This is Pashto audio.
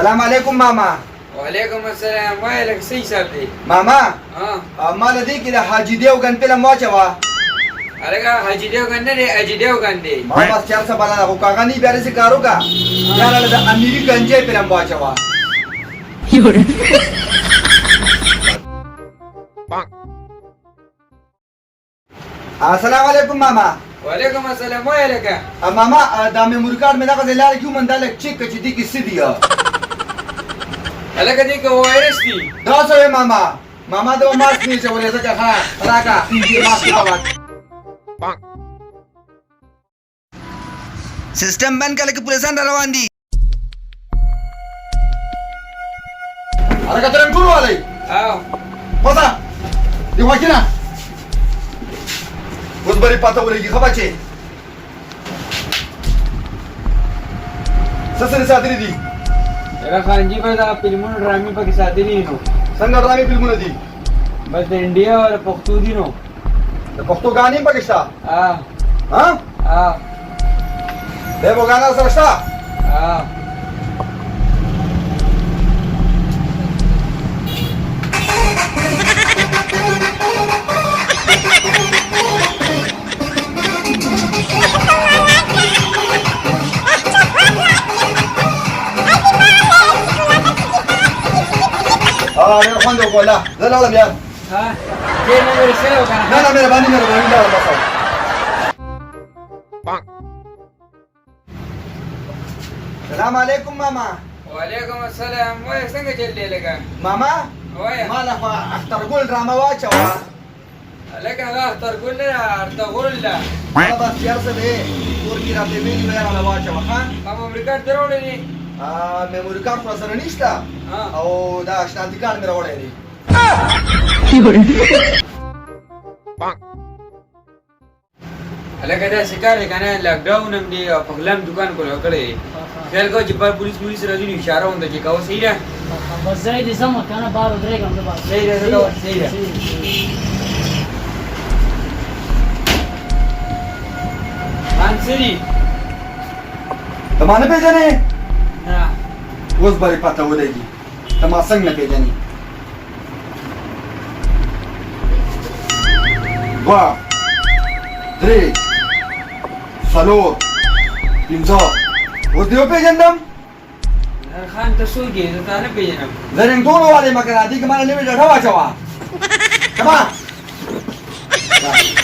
سلام علیکم ماما. وعلیکم السلام. وای لکه څه حساب دی ماما ها؟ ما له دې کې د حاجي دیوګن فلم واچوه. هلکه حاجي دیوګن نه دی، حاجي دیوګن دی. ما بس چل څه بلنه خو کاغه نه بیا داسې کار وکړه یاره د امیري ګنجې فلم واچوه. السلام علیکم ماما. وعلیکم السلام. وای لکه ماما دا میموري کارت مې دغه ځای لاره کې وموند، دا لږ چیک کړه چې دې کې څه دي. هلکه دې کې وایرس دی. دا څه وایې ماما؟ ماما د ماسک نه اچولې ځکه ښه راکړه دې ماسک ته سیستم بند کړه لکه پولیسان را روان دي. هلکه ته رنګ ټول والی پسه دې خوا کښېنه. اوس به دې پته ولګي ښه بچې څه څه دې ساتلي دي؟ یاره خانجي به دا فلمونو ډرامې پکې ساتلي نو. څنګه ډرامې فلمونه دي؟ بس د انډیا او د پښتو دي نو. د پښتو ګانې هم پکې شته؟ ها دیو ګانا سره شته؟ ډېر خوند وکړو له زه لاړم یار. دې نه مې رسېږي که نه نه مهرباني لاړم بس. سلام علیکم ماما. وعلیکم السلام. وای څنګه چل دی لکه ماما وای ما له خو اخترګل ډرامه واچوه. هلکه هغه اخترګل نه ده، ارتغرل ده. هغه بس یار څه دی کور کې راته ویلي وو یاره له واچوه ښه. میموري کارت دې راوړی دی؟ میموري کارت خو سره نشته او دا شناختی کارت مې راوړی دی. هلکه داسې کار دی که نه لاکډاون هم دی او په غلا هم دوکان کولی کړی دی. خیال کوه چې بار پولیس راځي نو اشاره ورته چې کوه. صحیح ده؟ بس ځای دې ځم که نه بار ودرېږم زه به. صحیح ده زه کوه. صحیح ده. خان څه دي؟ ته ما نه پېژنې؟ نه. اوس به دې پته ولګي ته ما څنګه نه پېژنې. دوه درې څلور پنځه اوس دې وپېژندم؟ خان ته څوک یې؟ زه تا نه پېژنم. زه رنګټون والی مګر دې کې ما نه نوې ډډه واچوه.